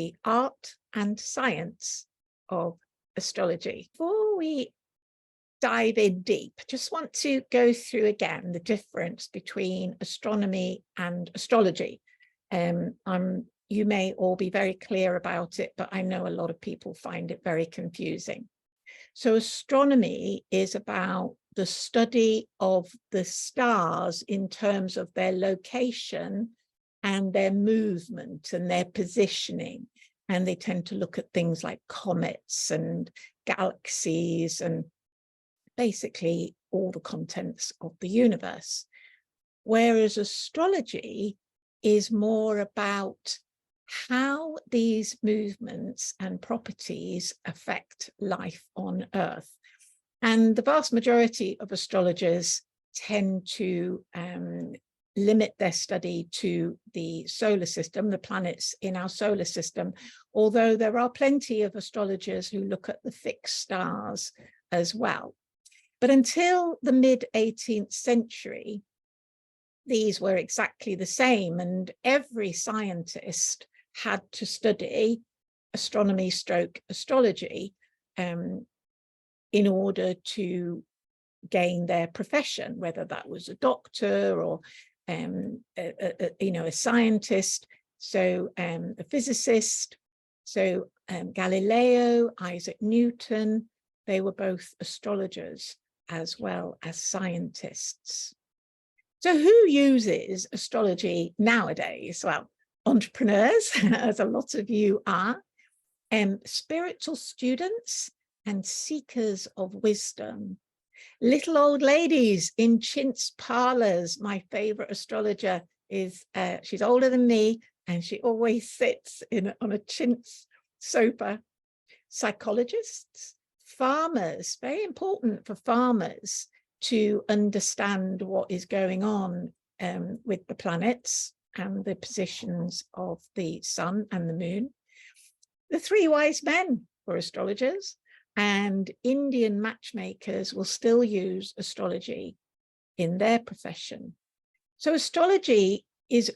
the art and science of astrology. Before we dive in deep, just want to go through again the difference between astronomy and astrology. You may all be very clear about it, but I know a lot of people find it very confusing. So astronomy is about the study of the stars in terms of their location and their movement and their positioning. And they tend to look at things like comets and galaxies and basically all the contents of the universe. Whereas astrology is more about how these movements and properties affect life on Earth. And the vast majority of astrologers tend to limit their study to the solar system, the planets in our solar system, although there are plenty of astrologers who look at the fixed stars as well. But until the mid-18th century, these were exactly the same, and every scientist had to study astronomy / astrology in order to gain their profession, whether that was a doctor or a scientist, so a physicist. So Galileo, Isaac Newton, they were both astrologers as well as scientists. So who uses astrology nowadays? Well, entrepreneurs, as a lot of you are, spiritual students and seekers of wisdom, little old ladies in chintz parlors. My favorite astrologer is, she's older than me, and she always sits on a chintz sofa. Psychologists, farmers, very important for farmers to understand what is going on with the planets and the positions of the sun and the moon. The three wise men were astrologers, and Indian matchmakers will still use astrology in their profession. So astrology is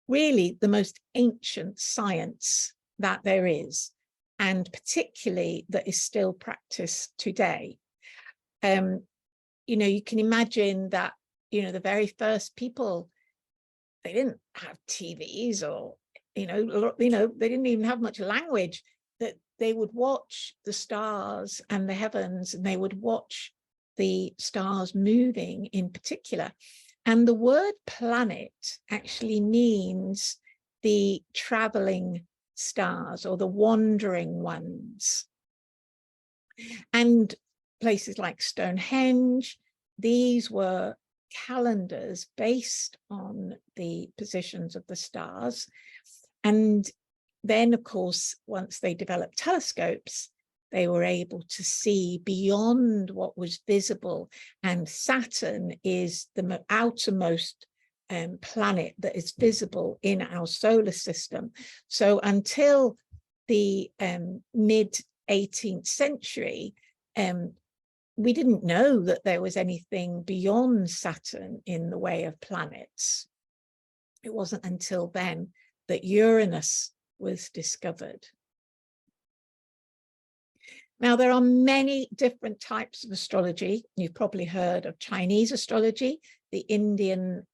really the most ancient science that there is, and particularly that is still practiced today. You can imagine that, the very first people, they didn't have TVs or, they didn't even have much language, that they would watch the stars and the heavens, and they would watch the stars moving in particular. And the word planet actually means the traveling stars or the wandering ones. And places like Stonehenge, these were calendars based on the positions of the stars. And then, of course, once they developed telescopes, they were able to see beyond what was visible. And Saturn is the outermost planet that is visible in our solar system. So until the mid-18th century, we didn't know that there was anything beyond Saturn in the way of planets. It wasn't until then that Uranus was discovered. Now, there are many different types of astrology. You've probably heard of Chinese astrology, the Indian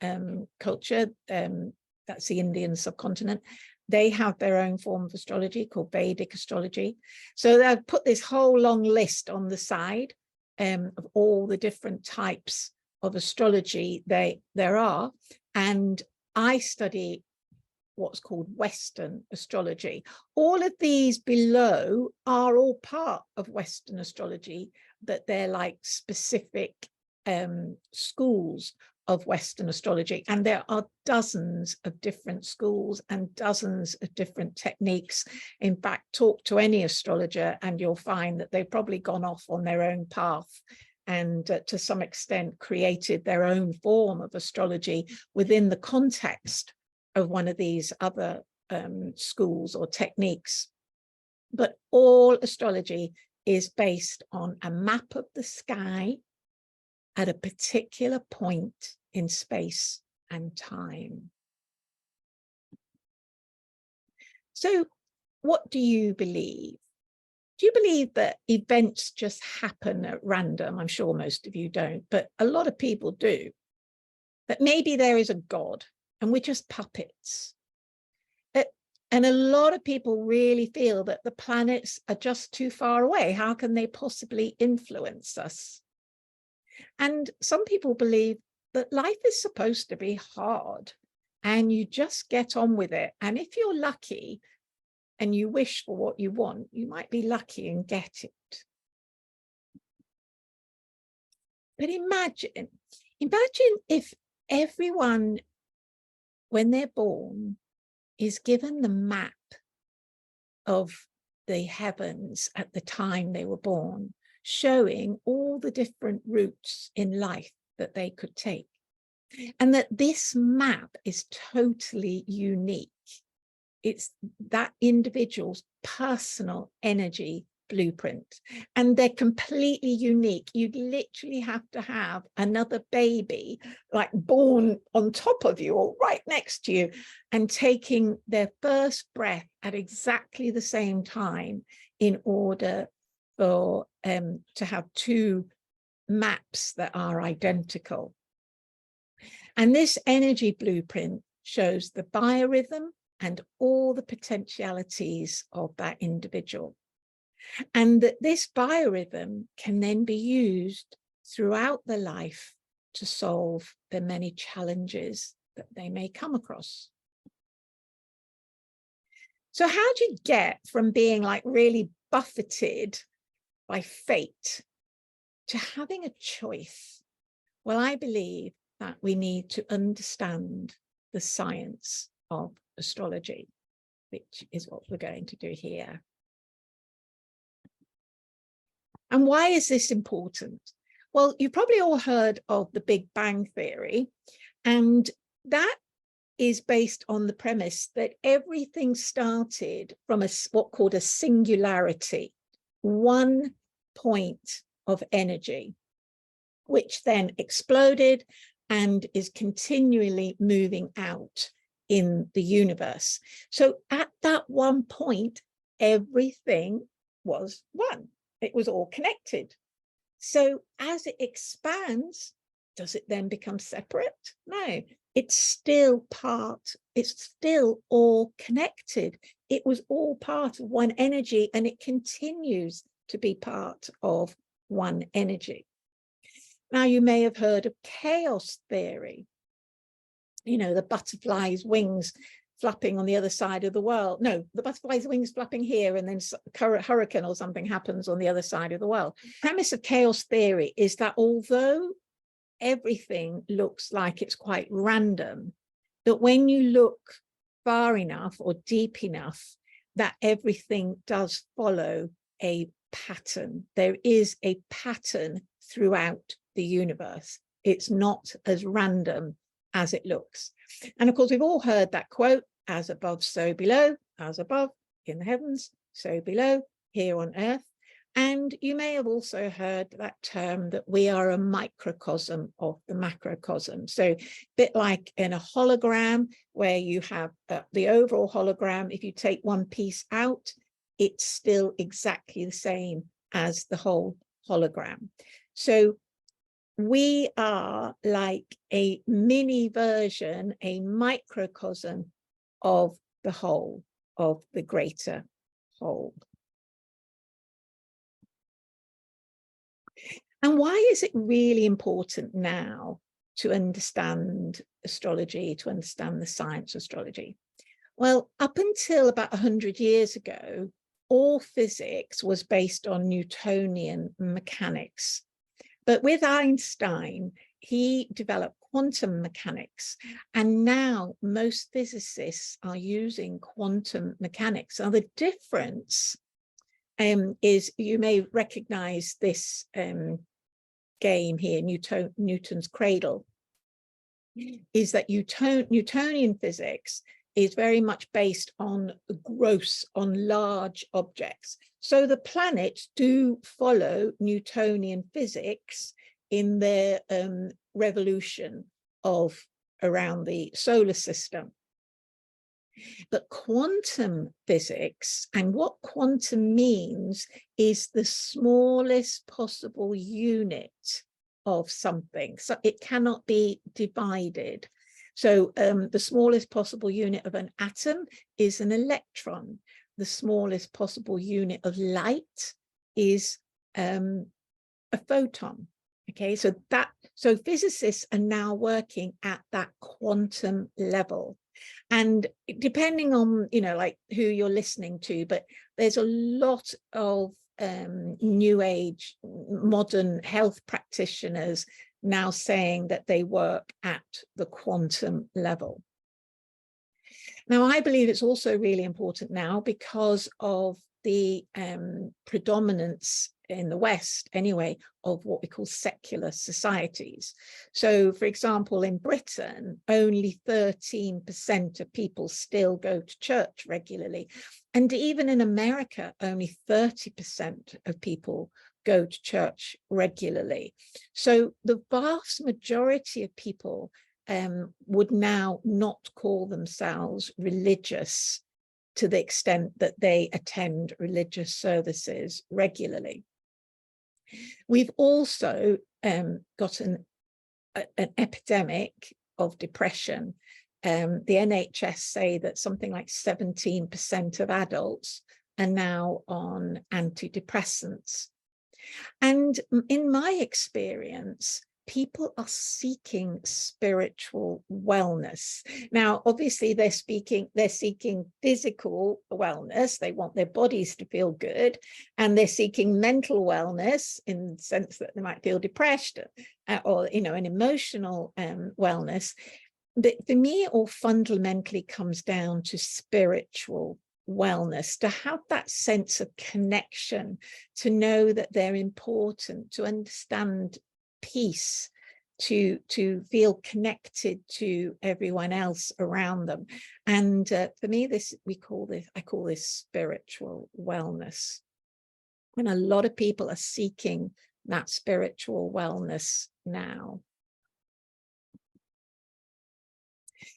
culture, that's the Indian subcontinent. They have their own form of astrology called Vedic astrology. So I've put this whole long list on the side of all the different types of astrology there are. And I study what's called Western astrology. All of these below are all part of Western astrology, but they're like specific schools of Western astrology. And there are dozens of different schools and dozens of different techniques. In fact, talk to any astrologer and you'll find that they've probably gone off on their own path and to some extent created their own form of astrology within the context of one of these other schools or techniques. But all astrology is based on a map of the sky at a particular point in space and time. So what do you believe? Do you believe that events just happen at random? I'm sure most of you don't, but a lot of people do. That maybe there is a God and we're just puppets. And a lot of people really feel that the planets are just too far away. How can they possibly influence us? And some people believe that life is supposed to be hard and you just get on with it. And if you're lucky and you wish for what you want, you might be lucky and get it. But imagine if everyone, when they're born, is given the map of the heavens at the time they were born, showing all the different routes in life that they could take. And that this map is totally unique. It's that individual's personal energy blueprint, and they're completely unique. You'd literally have to have another baby like born on top of you or right next to you and taking their first breath at exactly the same time in order for to have two maps that are identical. And this energy blueprint shows the biorhythm and all the potentialities of that individual. And that this biorhythm can then be used throughout the life to solve the many challenges that they may come across. So how do you get from being like really buffeted by fate to having a choice? Well, I believe that we need to understand the science of astrology, which is what we're going to do here. And why is this important? Well, you've probably all heard of the Big Bang Theory, and that is based on the premise that everything started from what's called a singularity, one point of energy, which then exploded and is continually moving out in the universe. So at that one point, everything was one. It was all connected. So as it expands, does it then become separate? No, it's still part, it's still all connected. It was all part of one energy, and it continues to be part of one energy. Now, you may have heard of chaos theory. You know, the butterfly's wings flapping on the other side of the world. No, the butterfly's wings flapping here, and then a hurricane or something happens on the other side of the world. The premise of chaos theory is that although everything looks like it's quite random, that when you look far enough or deep enough, that everything does follow a pattern. There is a pattern throughout the universe. It's not as random as it looks. And of course, we've all heard that quote, as above, so below, as above in the heavens, so below here on earth. And you may have also heard that term that we are a microcosm of the macrocosm. So a bit like in a hologram where you have the overall hologram, if you take one piece out, it's still exactly the same as the whole hologram. So we are like a mini version, a microcosm of the whole, of the greater whole. And why is it really important now to understand astrology, to understand the science of astrology? Well, up until about 100 years ago, all physics was based on Newtonian mechanics. But with Einstein, he developed quantum mechanics. And now most physicists are using quantum mechanics. Now, the difference is, you may recognize this game here, Newton's cradle, is that Newtonian physics is very much based on large objects. So the planets do follow Newtonian physics in their revolution of around the solar system. But quantum physics, and what quantum means, is the smallest possible unit of something. So it cannot be divided. So the smallest possible unit of an atom is an electron. The smallest possible unit of light is a photon. Okay, so physicists are now working at that quantum level. And depending on, like who you're listening to, but there's a lot of new age, modern health practitioners now saying that they work at the quantum level. Now, I believe it's also really important now because of the predominance in the West, anyway, of what we call secular societies. So, for example, in Britain, only 13% of people still go to church regularly. And even in America, only 30% of people go to church regularly. So the vast majority of people would now not call themselves religious to the extent that they attend religious services regularly. We've also got an epidemic of depression. The NHS say that something like 17% of adults are now on antidepressants. And in my experience, people are seeking spiritual wellness. Now, obviously, they're seeking physical wellness. They want their bodies to feel good, and they're seeking mental wellness in the sense that they might feel depressed, or an emotional wellness. But for me, it all fundamentally comes down to spiritual wellness, to have that sense of connection, to know that they're important, to understand peace, to feel connected to everyone else around them. And for me, I call this spiritual wellness. And a lot of people are seeking that spiritual wellness now.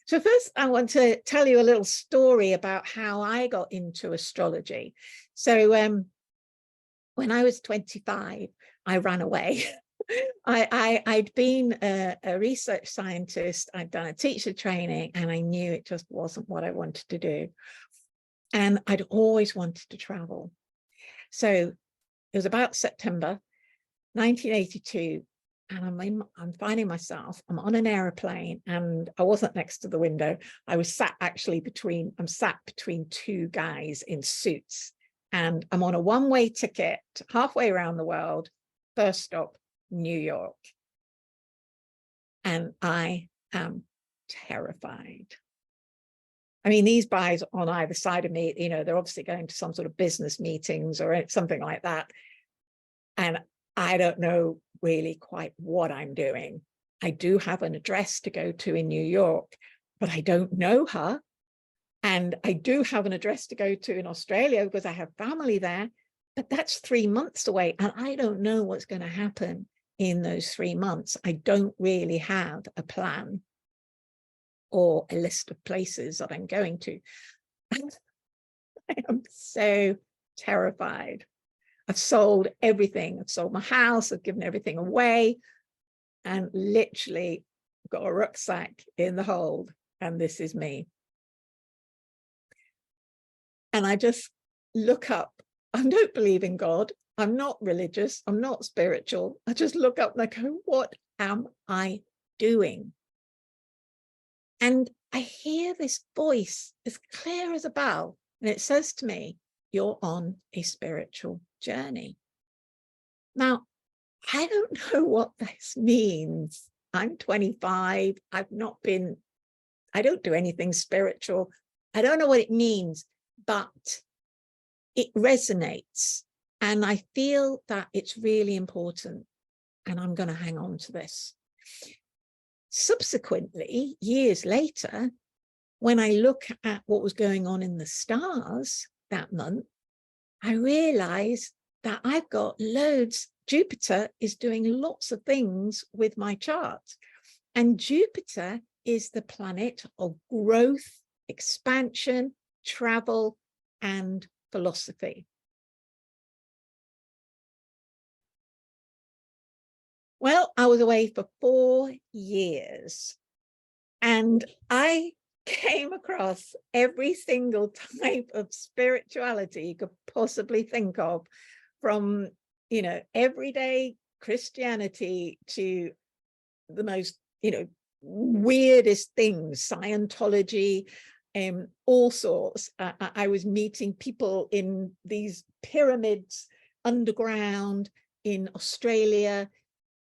So first, I want to tell you a little story about how I got into astrology. So when I was 25, I ran away. I'd been a research scientist, I'd done a teacher training, and I knew it just wasn't what I wanted to do. And I'd always wanted to travel. So it was about September 1982, and I'm finding myself, I'm on an aeroplane, and I wasn't next to the window. I was sat between two guys in suits, and I'm on a one-way ticket halfway around the world. First stop, New York. And I am terrified. I mean, these guys on either side of me, they're obviously going to some sort of business meetings or something like that. And I don't know really quite what I'm doing. I do have an address to go to in New York, but I don't know her. And I do have an address to go to in Australia because I have family there, but that's 3 months away. And I don't know what's going to happen in those 3 months. I don't really have a plan or a list of places that I'm going to. And I am so terrified. I've sold everything. I've sold my house. I've given everything away, and literally got a rucksack in the hold. And this is me. And I just look up. I don't believe in God. I'm not religious. I'm not spiritual. I just look up and I go, what am I doing? And I hear this voice as clear as a bell. And it says to me, you're on a spiritual journey. Now, I don't know what this means. I'm 25. I don't do anything spiritual. I don't know what it means, but it resonates. And I feel that it's really important. And I'm going to hang on to this. Subsequently, years later, when I look at what was going on in the stars that month, I realize that I've got loads. Jupiter is doing lots of things with my chart. And Jupiter is the planet of growth, expansion, travel, and philosophy. Well, I was away for 4 years, and I came across every single type of spirituality you could possibly think of, from, everyday Christianity to the most, weirdest things, Scientology, all sorts. I was meeting people in these pyramids underground in Australia,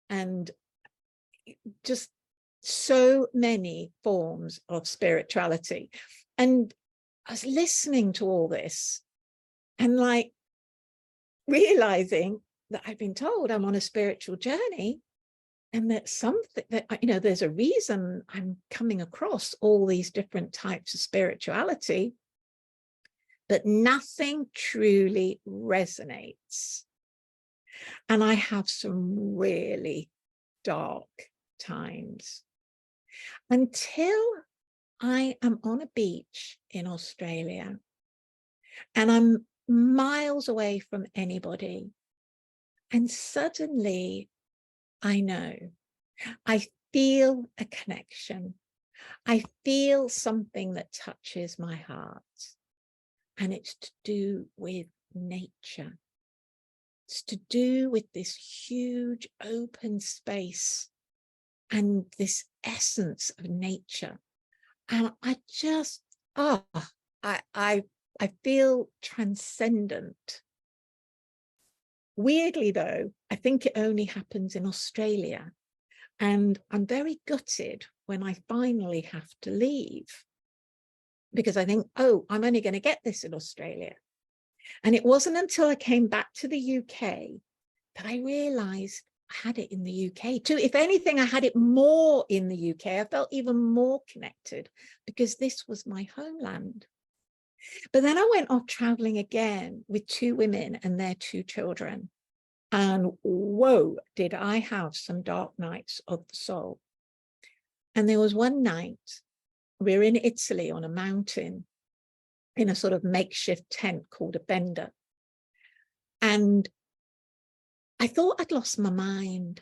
and just so many forms of spirituality. And I was listening to all this and like realizing that I've been told I'm on a spiritual journey, and that something that, there's a reason I'm coming across all these different types of spirituality, but nothing truly resonates. And I have some really dark times until I am on a beach in Australia and I'm miles away from anybody. And suddenly I know, I feel a connection. I feel something that touches my heart, and it's to do with nature. It's to do with this huge open space and this essence of nature. And I just, I feel transcendent. Weirdly though, I think it only happens in Australia. And I'm very gutted when I finally have to leave, because I think, oh, I'm only going to get this in Australia. And it wasn't until I came back to the UK that I realized I had it in the UK too. If anything, I had it more in the UK. I felt even more connected because this was my homeland. But then I went off traveling again with 2 women and their 2 children. And whoa, did I have some dark nights of the soul. And there was one night, we were in Italy on a mountain in a sort of makeshift tent called a bender. And I thought I'd lost my mind.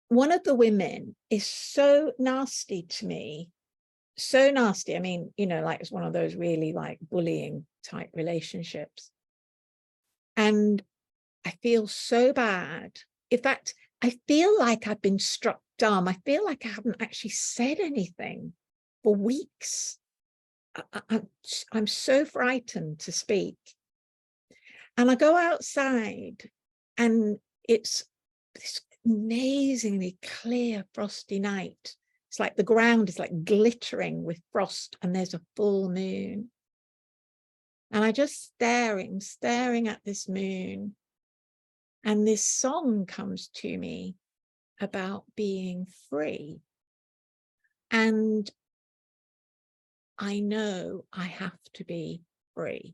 One of the women is so nasty to me, so nasty. I mean, like it's one of those really like bullying type relationships. And I feel so bad. In fact, I feel like I've been struck dumb. I feel like I haven't actually said anything for weeks. I'm so frightened to speak. And I go outside and it's this amazingly clear, frosty night. It's like the ground is like glittering with frost and there's a full moon. And I just staring at this moon. And this song comes to me about being free. And I know I have to be free,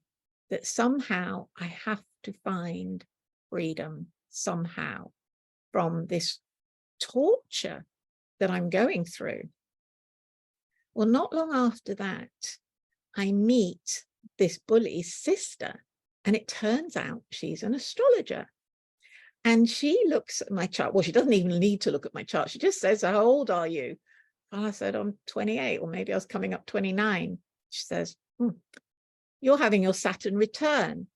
that somehow I have to find freedom somehow from this torture that I'm going through. Well, not long after that, I meet this bully's sister, and it turns out she's an astrologer. And she looks at my chart. Well, she doesn't even need to look at my chart. She just says, how old are you? And I said, I'm 28, or maybe I was coming up 29. She says, you're having your Saturn return.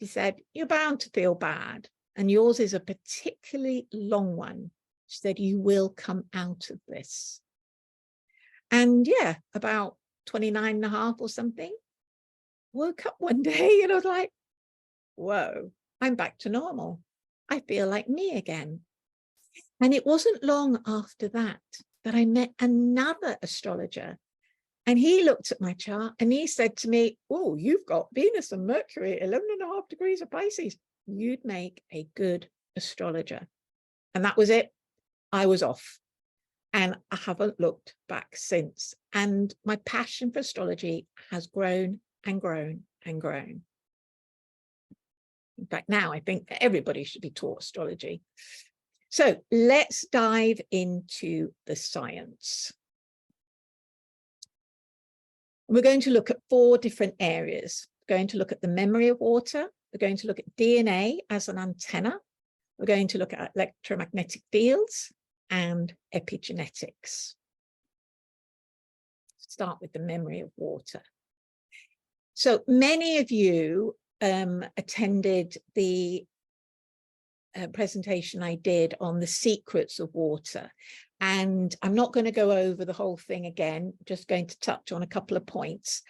She said, you're bound to feel bad. And yours is a particularly long one. She said, you will come out of this. And yeah, about 29 and a half or something, woke up one day and I was like, whoa, I'm back to normal. I feel like me again. And it wasn't long after that that I met another astrologer. And he looked at my chart and he said to me, oh, you've got Venus and Mercury, 11.5 degrees of Pisces. You'd make a good astrologer. And that was it. I was off. And I haven't looked back since. And my passion for astrology has grown and grown and grown. In fact, now I think everybody should be taught astrology. So let's dive into the science. We're going to look at 4 different areas. We're going to look at the memory of water. We're going to look at DNA as an antenna. We're going to look at electromagnetic fields and epigenetics. Start with the memory of water. So many of you attended the presentation I did on the secrets of water. And I'm not going to go over the whole thing again, just going to touch on a couple of points.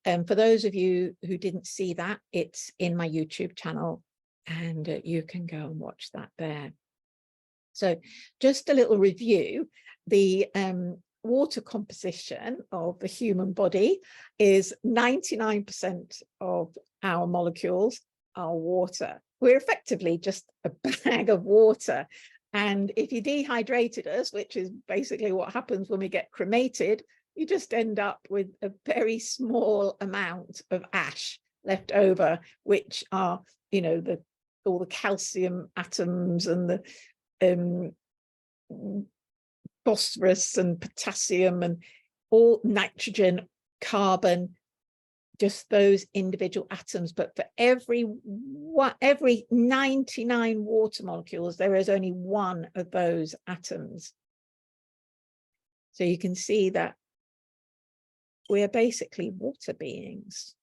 For those of you who didn't see that, it's in my YouTube channel, and you can go and watch that there. So just a little review. The water composition of the human body is 99% of our molecules are water. We're effectively just a bag of water. And if you dehydrated us, which is basically what happens when we get cremated, you just end up with a very small amount of ash left over, which are, you know, all the calcium atoms and the phosphorus and potassium and all nitrogen, carbon, just those individual atoms. But for every 99 water molecules, there is only one of those atoms. So you can see that we're basically water beings.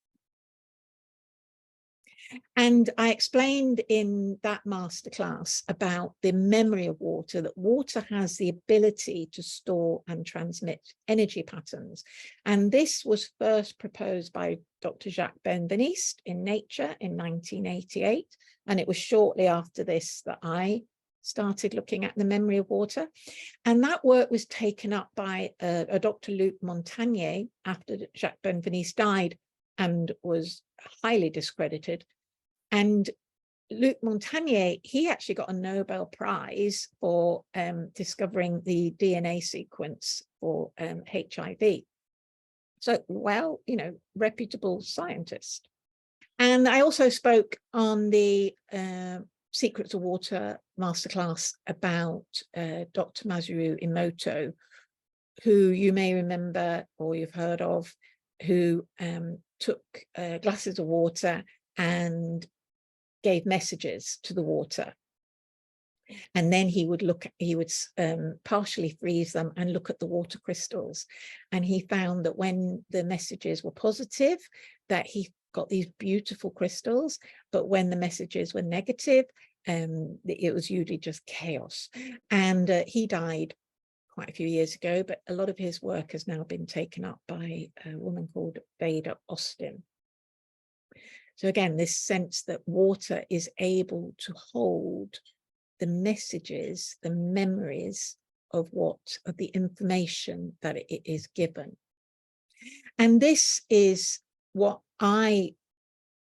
And I explained in that masterclass about the memory of water, that water has the ability to store and transmit energy patterns. And this was first proposed by Dr. Jacques Benveniste in Nature in 1988. And it was shortly after this that I started looking at the memory of water. And that work was taken up by a Dr. Luc Montagnier after Jacques Benveniste died and was highly discredited. And Luc Montagnier, he actually got a Nobel Prize for discovering the DNA sequence for HIV. So, well, you know, reputable scientist. And I also spoke on the Secrets of Water masterclass about Dr. Masaru Emoto, who you may remember or you've heard of, who took glasses of water and gave messages to the water. And then he would partially freeze them and look at the water crystals. And he found that when the messages were positive, that he got these beautiful crystals, but when the messages were negative, it was usually just chaos. And he died quite a few years ago, but a lot of his work has now been taken up by a woman called Veda Austin. So again, this sense that water is able to hold the messages, the memories of the information that it is given. And this is what I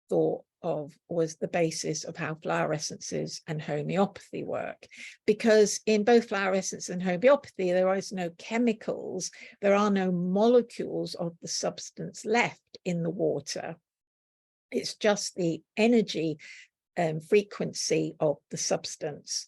thought of was the basis of how flower essences and homeopathy work. Because in both flower essence and homeopathy, there is no chemicals, there are no molecules of the substance left in the water. It's just the energy frequency of the substance.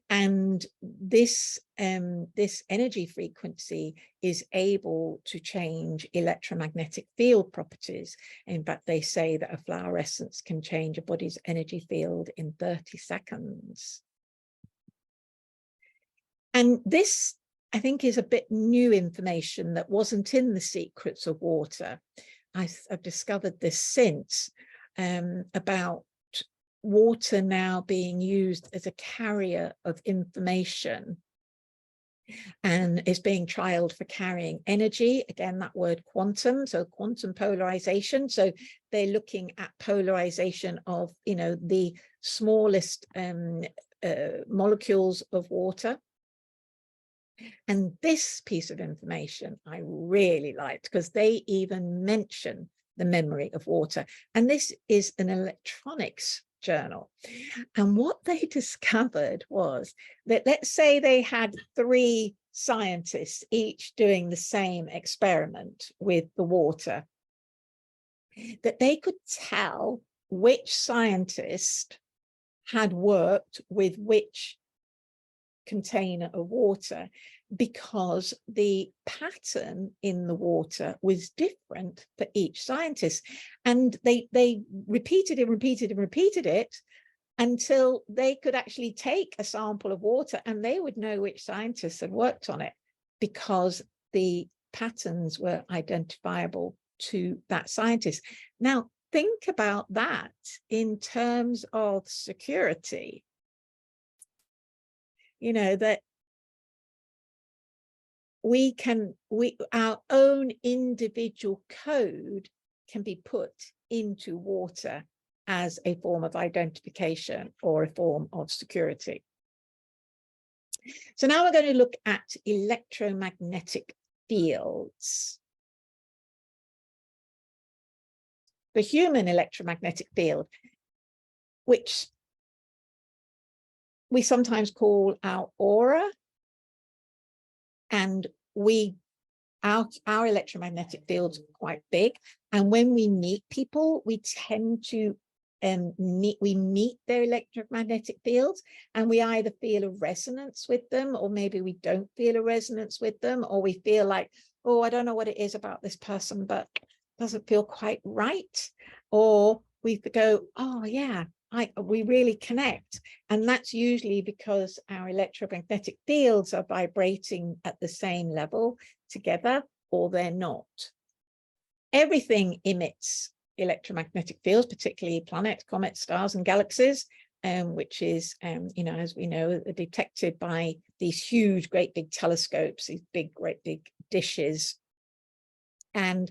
And this energy frequency is able to change electromagnetic field properties. In fact, they say that a flower essence can change a body's energy field in 30 seconds. And this, I think, is a bit new information that wasn't in the Secrets of Water. I've discovered this since, about water now being used as a carrier of information, and is being trialed for carrying energy. Again, that word quantum, so quantum polarization. So they're looking at polarization of, you know, the smallest molecules of water. And this piece of information I really liked, because they even mention the memory of water. And this is an electronics journal. And what they discovered was that, let's say they had 3 scientists each doing the same experiment with the water, that they could tell which scientist had worked with which container of water, because the pattern in the water was different for each scientist. And they repeated it until they could actually take a sample of water and they would know which scientists had worked on it, because the patterns were identifiable to that scientist. Now, think about that in terms of security. You know, that our own individual code can be put into water as a form of identification or a form of security. So now we're going to look at electromagnetic fields. The human electromagnetic field, which we sometimes call our aura, and our electromagnetic field's quite big. And when we meet people, we tend to meet their electromagnetic fields, and we either feel a resonance with them, or maybe we don't feel a resonance with them, or we feel like, oh, I don't know what it is about this person, but it doesn't feel quite right. Or we go, oh yeah, we really connect. And that's usually because our electromagnetic fields are vibrating at the same level together, or they're not. Everything emits electromagnetic fields, particularly planets, comets, stars, and galaxies, which is, you know, as we know, are detected by these huge, great big telescopes, these big, great big dishes. And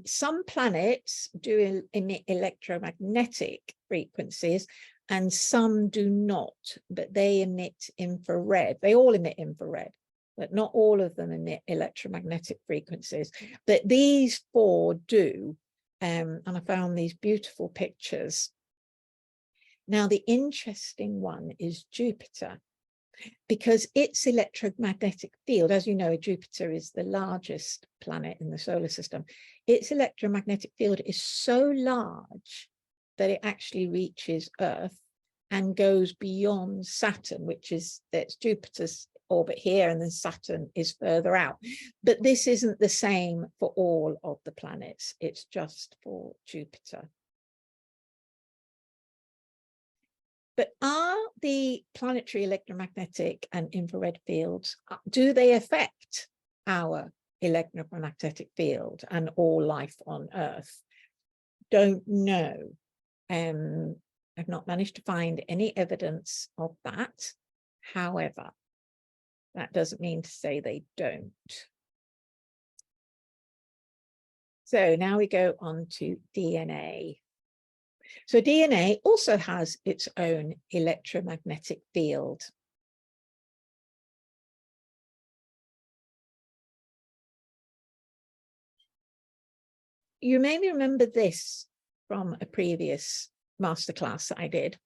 some planets do emit electromagnetic frequencies, and some do not, but they emit infrared. They all emit infrared, but not all of them emit electromagnetic frequencies. But these four do, and I found these beautiful pictures. Now, the interesting one is Jupiter, because its electromagnetic field, as you know, Jupiter is the largest planet in the solar system. Its electromagnetic field is so large that it actually reaches Earth and goes beyond Saturn, which is, that's Jupiter's orbit here, and then Saturn is further out. But this isn't the same for all of the planets. It's just for Jupiter. But are the planetary electromagnetic and infrared fields, do they affect our electromagnetic field and all life on Earth? Don't know. I've not managed to find any evidence of that. However, that doesn't mean to say they don't. So now we go on to DNA. So DNA also has its own electromagnetic field. You may remember this from a previous masterclass that I did,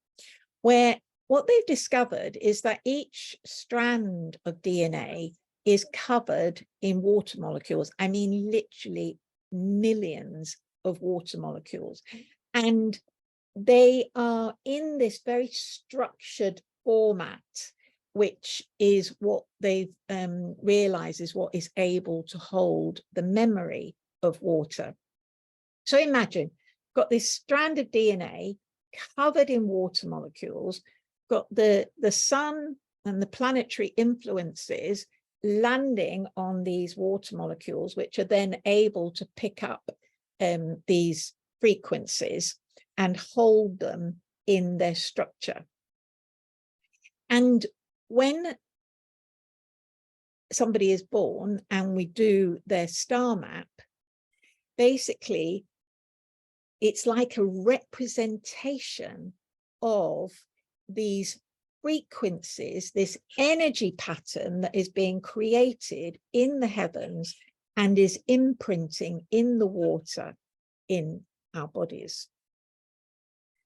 where what they've discovered is that each strand of DNA is covered in water molecules. I mean, literally millions of water molecules. And they are in this very structured format, which is what they've realized is what is able to hold the memory of water. So imagine, got this strand of DNA covered in water molecules, got the sun and the planetary influences landing on these water molecules, which are then able to pick up these frequencies and hold them in their structure. And when somebody is born and we do their star map, basically it's like a representation of these frequencies, this energy pattern that is being created in the heavens and is imprinting in the water in our bodies.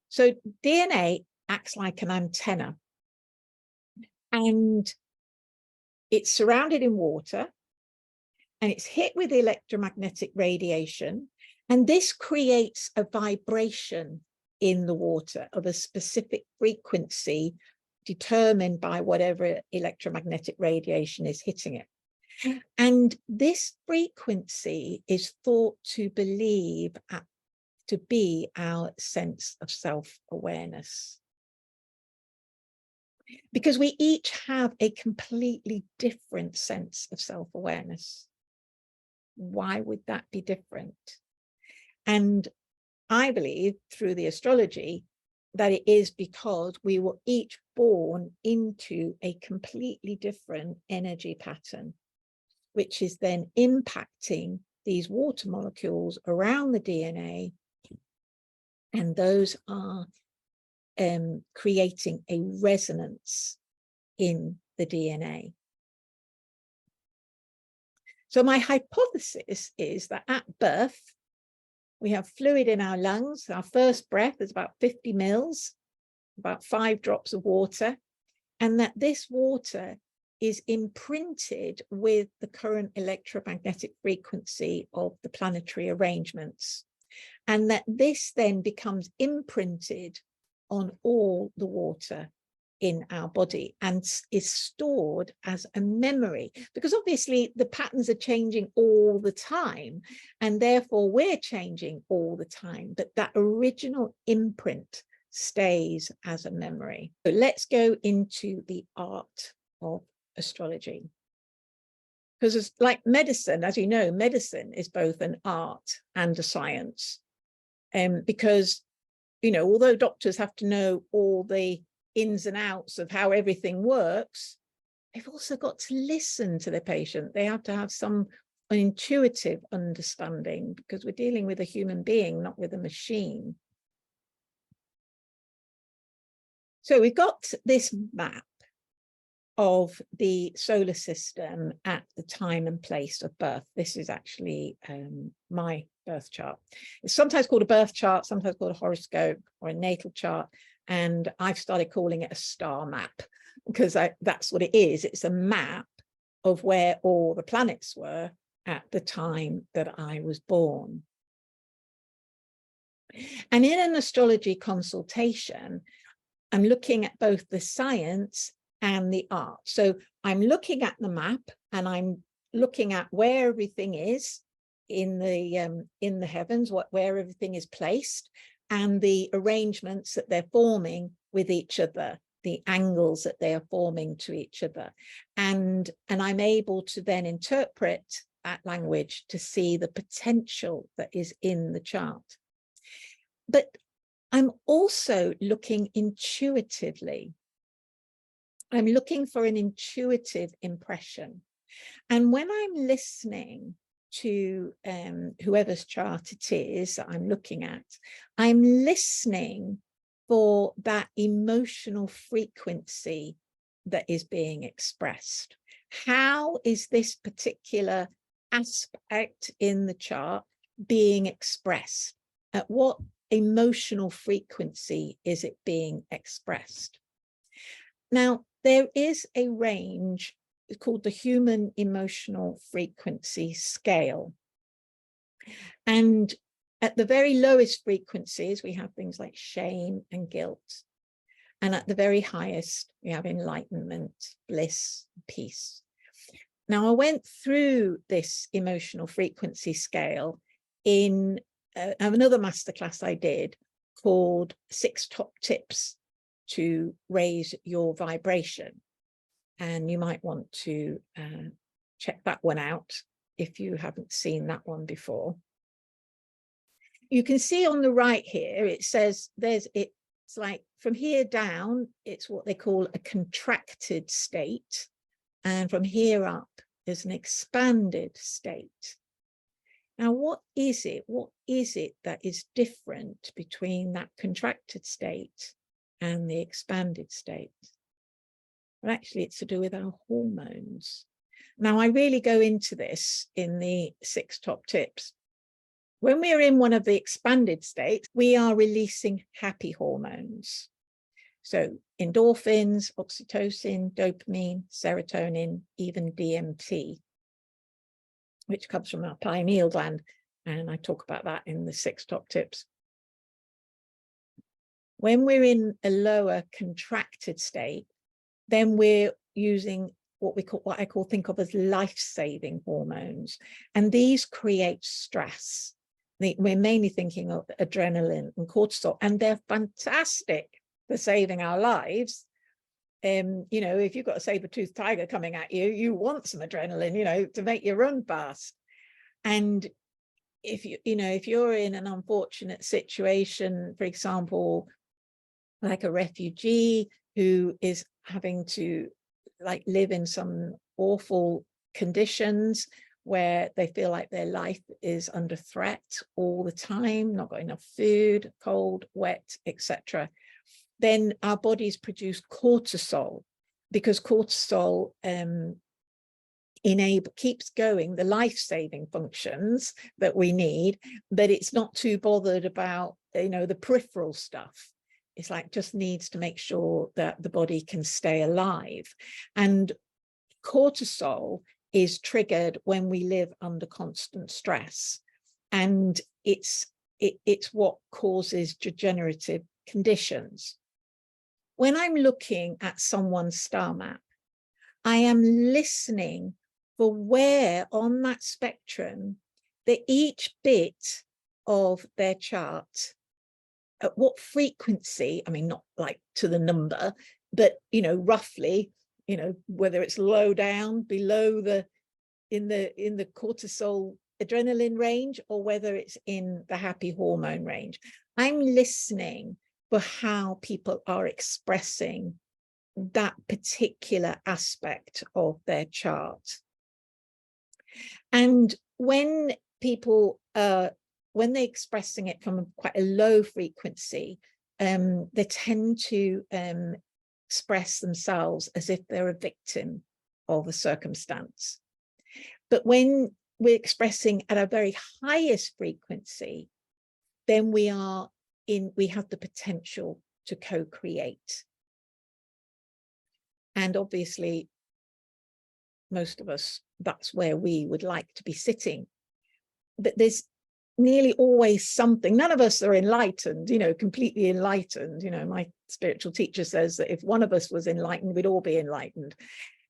So DNA acts like an antenna, and it's surrounded in water, and it's hit with electromagnetic radiation, and this creates a vibration in the water of a specific frequency determined by whatever electromagnetic radiation is hitting it. And this frequency is thought to be our sense of self-awareness. Because we each have a completely different sense of self-awareness. Why would that be different? And I believe through the astrology that it is because we were each born into a completely different energy pattern, which is then impacting these water molecules around the DNA. And those are creating a resonance in the DNA. So my hypothesis is that at birth, we have fluid in our lungs. Our first breath is about 50 mils, about 5 drops of water, and that this water is imprinted with the current electromagnetic frequency of the planetary arrangements, and that this then becomes imprinted on all the water in our body and is stored as a memory, because obviously the patterns are changing all the time, and therefore we're changing all the time, but that original imprint stays as a memory. So let's go into the art of astrology, because it's like medicine. As you know, medicine is both an art and a science, because, you know, although doctors have to know all the ins and outs of how everything works, they've also got to listen to the patient. They have to have an intuitive understanding, because we're dealing with a human being, not with a machine. So we've got this map of the solar system at the time and place of birth. This is actually my birth chart. It's sometimes called a birth chart, sometimes called a horoscope or a natal chart. And I've started calling it a star map, because that's what it is. It's a map of where all the planets were at the time that I was born. And in an astrology consultation, I'm looking at both the science and the art. So I'm looking at the map and I'm looking at where everything is in the heavens, where everything is placed, and the arrangements that they're forming with each other, the angles that they are forming to each other. And I'm able to then interpret that language to see the potential that is in the chart. But I'm also looking intuitively. I'm looking for an intuitive impression. And when I'm listening to whoever's chart it is that I'm looking at, I'm listening for that emotional frequency that is being expressed. How is this particular aspect in the chart being expressed? At what emotional frequency is it being expressed? Now, there is a range called the Human Emotional Frequency Scale. And at the very lowest frequencies, we have things like shame and guilt. And at the very highest, we have enlightenment, bliss, peace. Now, I went through this emotional frequency scale in another masterclass I did called 6 Top Tips to Raise Your Vibration. And you might want to check that one out if you haven't seen that one before. You can see on the right here, it says it's like from here down, it's what they call a contracted state. And from here up, there's an expanded state. Now, what is it? What is it that is different between that contracted state and the expanded state? Well, actually, it's to do with our hormones. Now, I really go into this in the 6 top tips. When we're in one of the expanded states, we are releasing happy hormones. So endorphins, oxytocin, dopamine, serotonin, even DMT, which comes from our pineal gland. And I talk about that in the 6 top tips. When we're in a lower contracted state, then we're using what I think of as life-saving hormones. And these create stress. We're mainly thinking of adrenaline and cortisol, and they're fantastic for saving our lives. You know, if you've got a saber-toothed tiger coming at you, you want some adrenaline, you know, to make you run fast. And if if you're in an unfortunate situation, for example, like a refugee who is having to like live in some awful conditions where they feel like their life is under threat all the time, not got enough food, cold, wet, etc., then our bodies produce cortisol, because cortisol keeps going the life-saving functions that we need, but it's not too bothered about, you know, the peripheral stuff. It's like just needs to make sure that the body can stay alive. And cortisol is triggered when we live under constant stress, and it's what causes degenerative conditions. When I'm looking at someone's star map, I am listening for where on that spectrum that each bit of their chart, at what frequency, I mean, not like to the number, but, you know, roughly, you know, whether it's low down, below in the cortisol adrenaline range, or whether it's in the happy hormone range. I'm listening for how people are expressing that particular aspect of their chart. And when people, when they're expressing it from quite a low frequency, they tend to express themselves as if they're a victim of a circumstance. But when we're expressing at a very highest frequency, then we have the potential to co-create. And obviously, most of us, that's where we would like to be sitting. But there's nearly always something. None of us are enlightened, you know, completely enlightened. You know, my spiritual teacher says that if one of us was enlightened, we'd all be enlightened.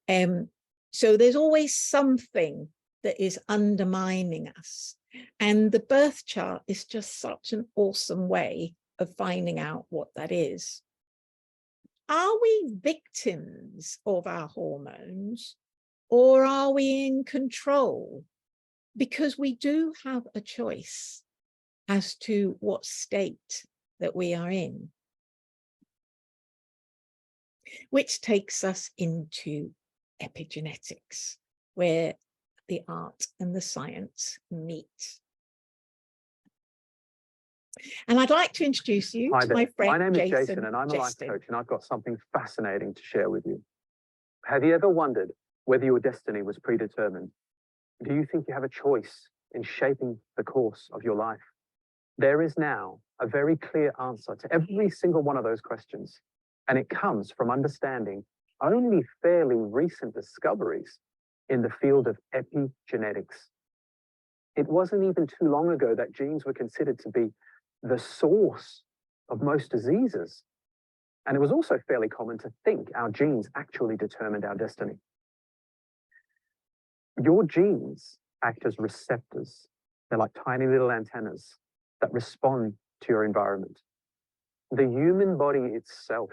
So there's always something that is undermining us. And the birth chart is just such an awesome way of finding out what that is. Are we victims of our hormones, or are we in control? Because we do have a choice as to what state that we are in. Which takes us into epigenetics, where the art and the science meet. And I'd like to introduce you to my friend. My name is Jason, and I'm a life coach, and I've got something fascinating to share with you. Have you ever wondered whether your destiny was predetermined? Do you think you have a choice in shaping the course of your life? There is now a very clear answer to every single one of those questions, and it comes from understanding only fairly recent discoveries in the field of epigenetics. It wasn't even too long ago that genes were considered to be the source of most diseases. And it was also fairly common to think our genes actually determined our destiny. Your genes act as receptors. They're like tiny little antennas that respond to your environment. The human body itself,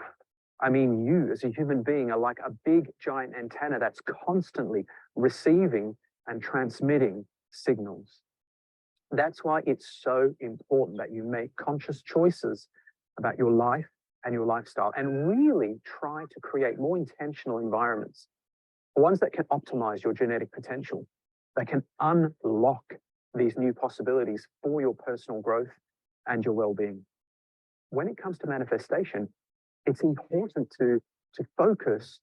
I mean, you as a human being are like a big giant antenna that's constantly receiving and transmitting signals. That's why it's so important that you make conscious choices about your life and your lifestyle, and really try to create more intentional environments, ones that can optimize your genetic potential, that can unlock these new possibilities for your personal growth and your well-being. When it comes to manifestation, it's important to focus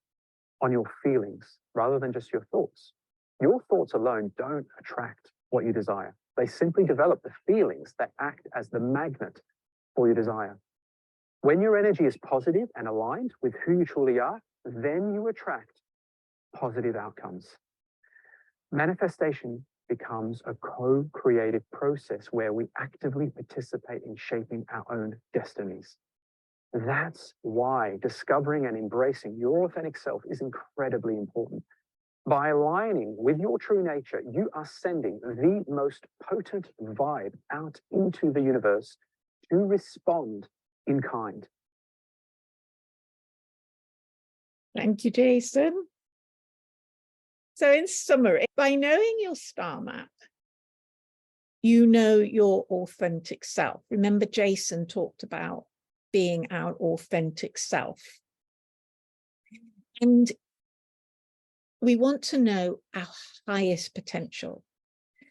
on your feelings rather than just your thoughts. Your thoughts alone don't attract what you desire. They simply develop the feelings that act as the magnet for your desire. When your energy is positive and aligned with who you truly are, then you attract positive outcomes. Manifestation becomes a co-creative process where we actively participate in shaping our own destinies. That's why discovering and embracing your authentic self is incredibly important. By aligning with your true nature, you are sending the most potent vibe out into the universe to respond in kind. Thank you, Jason. So in summary, by knowing your star map, you know your authentic self. Remember, Jason talked about being our authentic self. And we want to know our highest potential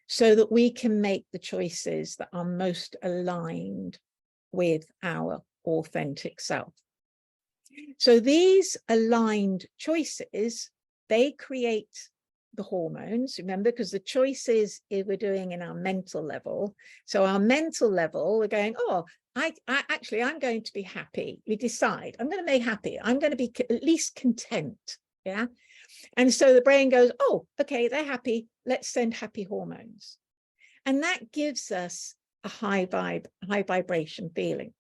so that we can make the choices that are most aligned with our authentic self. So these aligned choices, they create the hormones, remember, because the choices we're doing in our mental level. So our mental level, we're going, oh, I'm going to be happy. We decide, I'm going to be happy. I'm going to be at least content. Yeah. And so the brain goes, oh, okay, they're happy. Let's send happy hormones. And that gives us a high vibration feeling.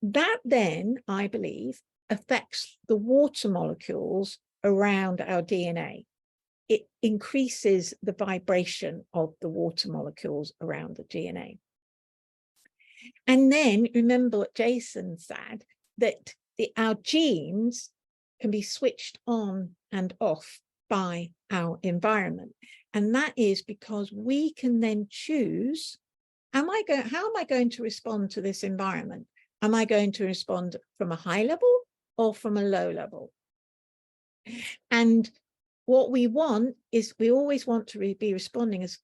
That then, I believe, affects the water molecules around our DNA. It increases the vibration of the water molecules around the DNA. And then remember what Jason said, that our genes can be switched on and off by our environment. And that is because we can then choose, how am I going to respond to this environment? Am I going to respond from a high level or from a low level? And what we want is, we always want to be responding as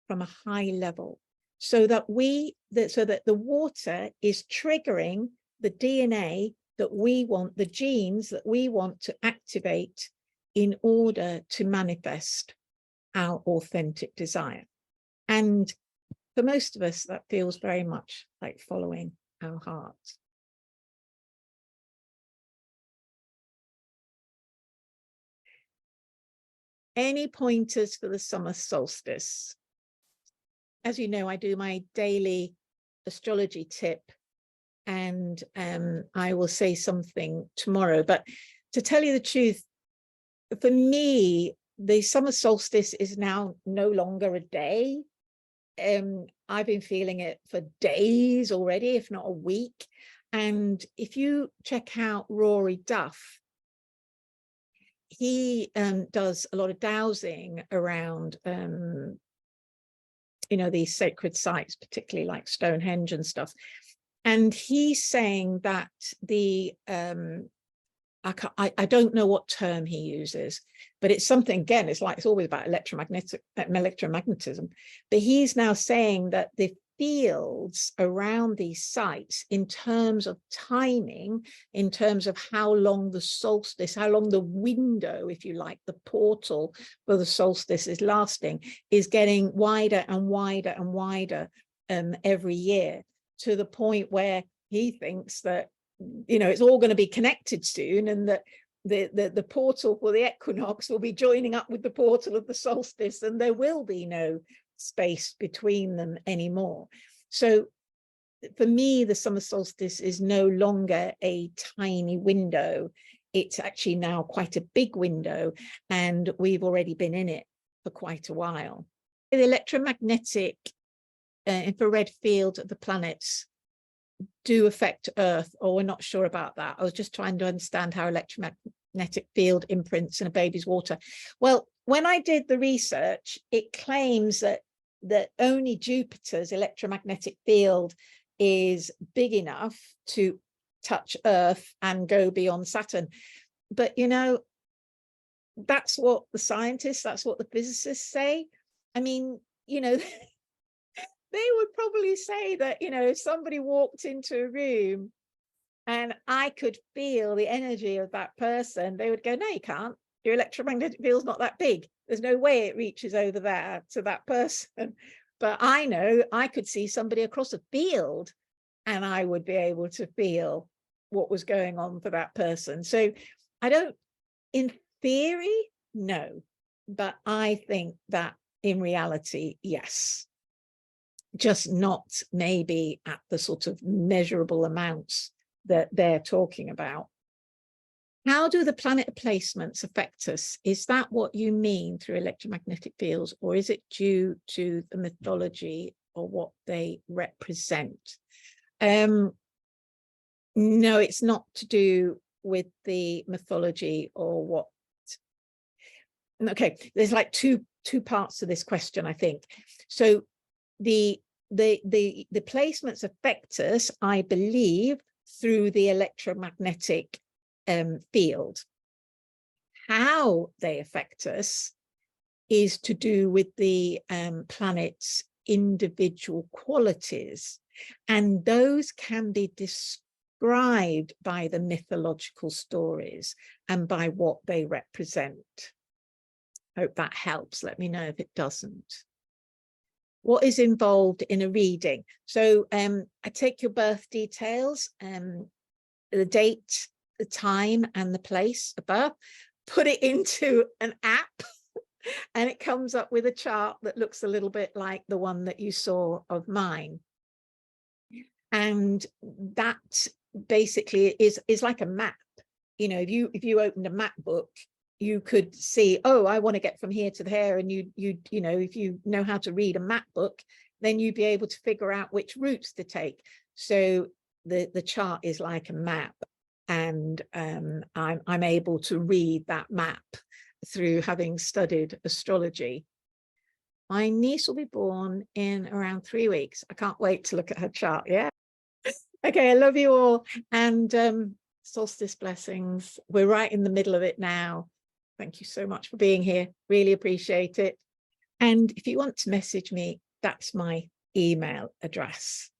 from a high level, so that the water is triggering the DNA that we want, the genes that we want to activate in order to manifest our authentic desire. And for most of us, that feels very much like following our heart. Any pointers for the summer solstice? As you know, I do my daily astrology tip, and I will say something tomorrow. But to tell you the truth, for me, the summer solstice is now no longer a day. I've been feeling it for days already, if not a week. And if you check out Rory Duff, he does a lot of dowsing around these sacred sites, particularly like Stonehenge and stuff. And he's saying that I don't know what term he uses, but it's something, again, it's always about electromagnetism. But he's now saying that the fields around these sites, in terms of timing, in terms of how long the solstice, how long the window, if you like, the portal for the solstice is lasting, is getting wider and wider and wider every year, to the point where he thinks that it's all going to be connected soon, and that the portal for the equinox will be joining up with the portal of the solstice, and there will be no space between them anymore. So for me, the summer solstice is no longer a tiny window. It's actually now quite a big window, and we've already been in it for quite a while. The electromagnetic infrared field of the planets do affect Earth, or we're not sure about that. I was just trying to understand how electromagnetic field imprints in a baby's water. Well, when I did the research, it claims that only Jupiter's electromagnetic field is big enough to touch Earth and go beyond Saturn. But that's what the scientists, that's what the physicists say. I mean, they would probably say that, if somebody walked into a room and I could feel the energy of that person, they would go, no, you can't. Your electromagnetic field's not that big. There's no way it reaches over there to that person. But I know I could see somebody across a field and I would be able to feel what was going on for that person. So I don't, in theory, no. But I think that in reality, yes. Just not maybe at the sort of measurable amounts that they're talking about. How do the planet placements affect us? Is that what you mean through electromagnetic fields, or is it due to the mythology or what they represent? No, it's not to do with the mythology or what. Okay, there's like two parts to this question, I think. So the placements affect us, I believe, through the electromagnetic field. How they affect us is to do with the planet's individual qualities, and those can be described by the mythological stories and by what they represent. Hope that helps. Let me know if it doesn't. What is involved in a reading? So I take your birth details, the date, the time, and the place of birth, put it into an app, and it comes up with a chart that looks a little bit like the one that you saw of mine. And that basically is like a map. You know, if you opened a map book, you could see, oh, I want to get from here to there, and you know, if you know how to read a map book, then you'd be able to figure out which routes to take. So the chart is like a map, and I'm able to read that map through having studied astrology. My niece will be born in around 3 weeks. I can't wait to look at her chart. Yeah. Okay, I love you all, and solstice blessings. We're right in the middle of it now. Thank you so much for being here. Really appreciate it. And if you want to message me, that's my email address.